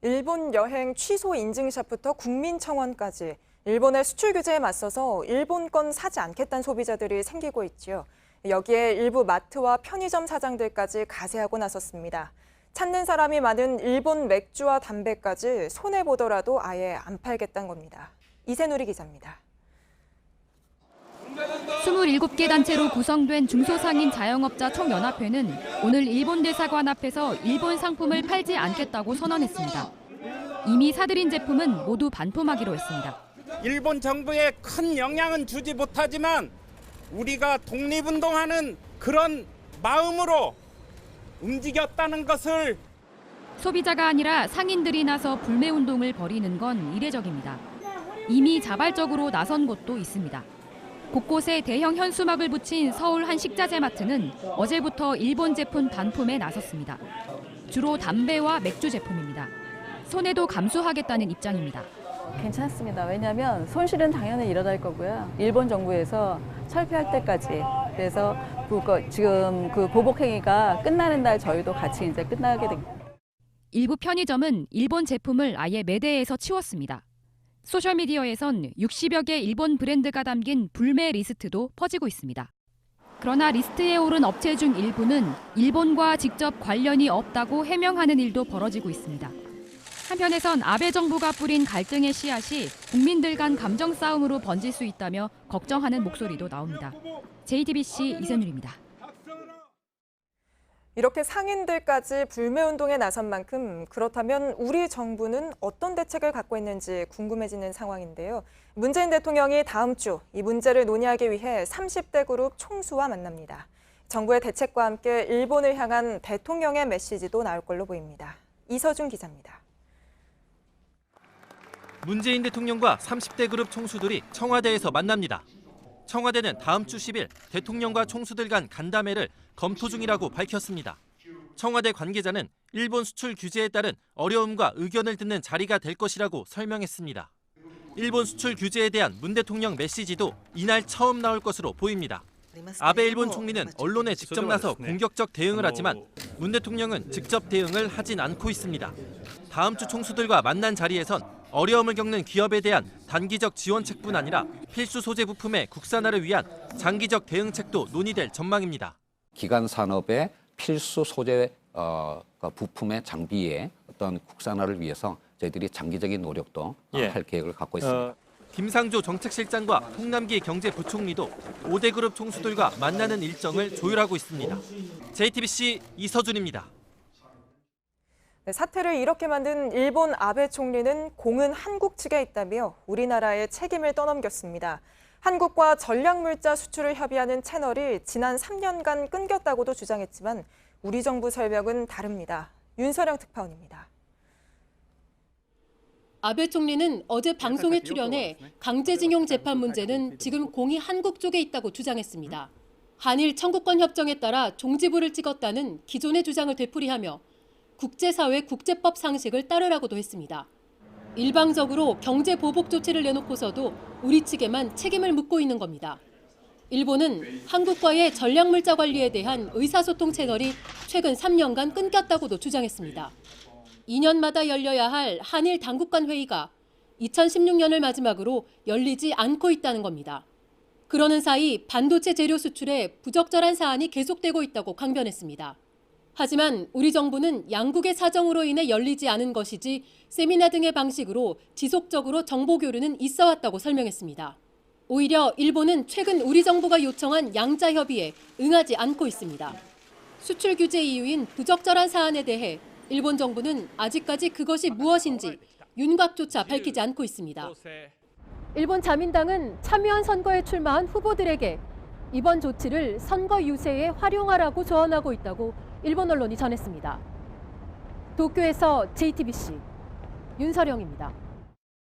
일본 여행 취소 인증샷부터 국민청원까지 일본의 수출 규제에 맞서서 일본권 사지 않겠다는 소비자들이 생기고 있지요. 여기에 일부 마트와 편의점 사장들까지 가세하고 나섰습니다. 찾는 사람이 많은 일본 맥주와 담배까지 손해보더라도 아예 안 팔겠다는 겁니다. 이세누리 기자입니다. 27개 단체로 구성된 중소상인 자영업자 총연합회는 오늘 일본 대사관 앞에서 일본 상품을 팔지 않겠다고 선언했습니다. 이미 사들인 제품은 모두 반품하기로 했습니다. 일본 정부에 큰 영향은 주지 못하지만 우리가 독립운동하는 그런 마음으로 움직였다는 것을 소비자가 아니라 상인들이 나서 불매운동을 벌이는 건 이례적입니다. 이미 자발적으로 나선 곳도 있습니다. 곳곳에 대형 현수막을 붙인 서울 한 식자재 마트는 어제부터 일본 제품 반품에 나섰습니다. 주로 담배와 맥주 제품입니다. 손해도 감수하겠다는 입장입니다. 괜찮습니다. 왜냐하면 손실은 당연히 일어날 거고요. 일본 정부에서 철폐할 때까지. 그래서 지금 그 보복 행위가 끝나는 날 저희도 같이 이제 끝나게 됩니다. 일부 편의점은 일본 제품을 아예 매대에서 치웠습니다. 소셜미디어에선 60여 개 일본 브랜드가 담긴 불매 리스트도 퍼지고 있습니다. 그러나 리스트에 오른 업체 중 일부는 일본과 직접 관련이 없다고 해명하는 일도 벌어지고 있습니다. 한편에선 아베 정부가 뿌린 갈등의 씨앗이 국민들 간 감정 싸움으로 번질 수 있다며 걱정하는 목소리도 나옵니다. JTBC 이세누리입니다. 이렇게 상인들까지 불매운동에 나선 만큼 그렇다면 우리 정부는 어떤 대책을 갖고 있는지 궁금해지는 상황인데요. 문재인 대통령이 다음 주 이 문제를 논의하기 위해 30대 그룹 총수와 만납니다. 정부의 대책과 함께 일본을 향한 대통령의 메시지도 나올 걸로 보입니다. 이서준 기자입니다. 문재인 대통령과 30대 그룹 총수들이 청와대에서 만납니다. 청와대는 다음 주 10일 대통령과 총수들 간 간담회를 검토 중이라고 밝혔습니다. 청와대 관계자는 일본 수출 규제에 따른 어려움과 의견을 듣는 자리가 될 것이라고 설명했습니다. 일본 수출 규제에 대한 문 대통령 메시지도 이날 처음 나올 것으로 보입니다. 아베 일본 총리는 언론에 직접 나서 공격적 대응을 하지만 문 대통령은 직접 대응을 하진 않고 있습니다. 다음 주 총수들과 만난 자리에선 어려움을 겪는 기업에 대한 단기적 지원책뿐 아니라 필수 소재 부품의 국산화를 위한 장기적 대응책도 논의될 전망입니다. 기간 산업의 필수 소재 부품의 장비의 어떤 국산화를 위해서 저희들이 장기적인 노력도 할 계획을 갖고 있습니다. 김상조 정책실장과 홍남기 경제부총리도 5대 그룹 총수들과 만나는 일정을 조율하고 있습니다. JTBC 이서준입니다. 네, 사태를 이렇게 만든 일본 아베 총리는 공은 한국 측에 있다며 우리나라의 책임을 떠넘겼습니다. 한국과 전략물자 수출을 협의하는 채널이 지난 3년간 끊겼다고도 주장했지만 우리 정부 설명은 다릅니다. 윤서령 특파원입니다. 아베 총리는 어제 방송에 출연해 강제징용 재판 문제는 지금 공이 한국 쪽에 있다고 주장했습니다. 한일 청구권 협정에 따라 종지부를 찍었다는 기존의 주장을 되풀이하며 국제사회 국제법 상식을 따르라고도 했습니다. 일방적으로 경제 보복 조치를 내놓고서도 우리 측에만 책임을 묻고 있는 겁니다. 일본은 한국과의 전략물자 관리에 대한 의사소통 채널이 최근 3년간 끊겼다고도 주장했습니다. 2년마다 열려야 할 한일 당국 간 회의가 2016년을 마지막으로 열리지 않고 있다는 겁니다. 그러는 사이 반도체 재료 수출에 부적절한 사안이 계속되고 있다고 강변했습니다. 하지만 우리 정부는 양국의 사정으로 인해 열리지 않은 것이지 세미나 등의 방식으로 지속적으로 정보 교류는 있어 왔다고 설명했습니다. 오히려 일본은 최근 우리 정부가 요청한 양자 협의에 응하지 않고 있습니다. 수출 규제 이유인 부적절한 사안에 대해 일본 정부는 아직까지 그것이 무엇인지 윤곽조차 밝히지 않고 있습니다. 일본 자민당은 참여한 선거에 출마한 후보들에게 이번 조치를 선거 유세에 활용하라고 조언하고 있다고 일본 언론이 전했습니다. 도쿄에서 JTBC 윤서령입니다.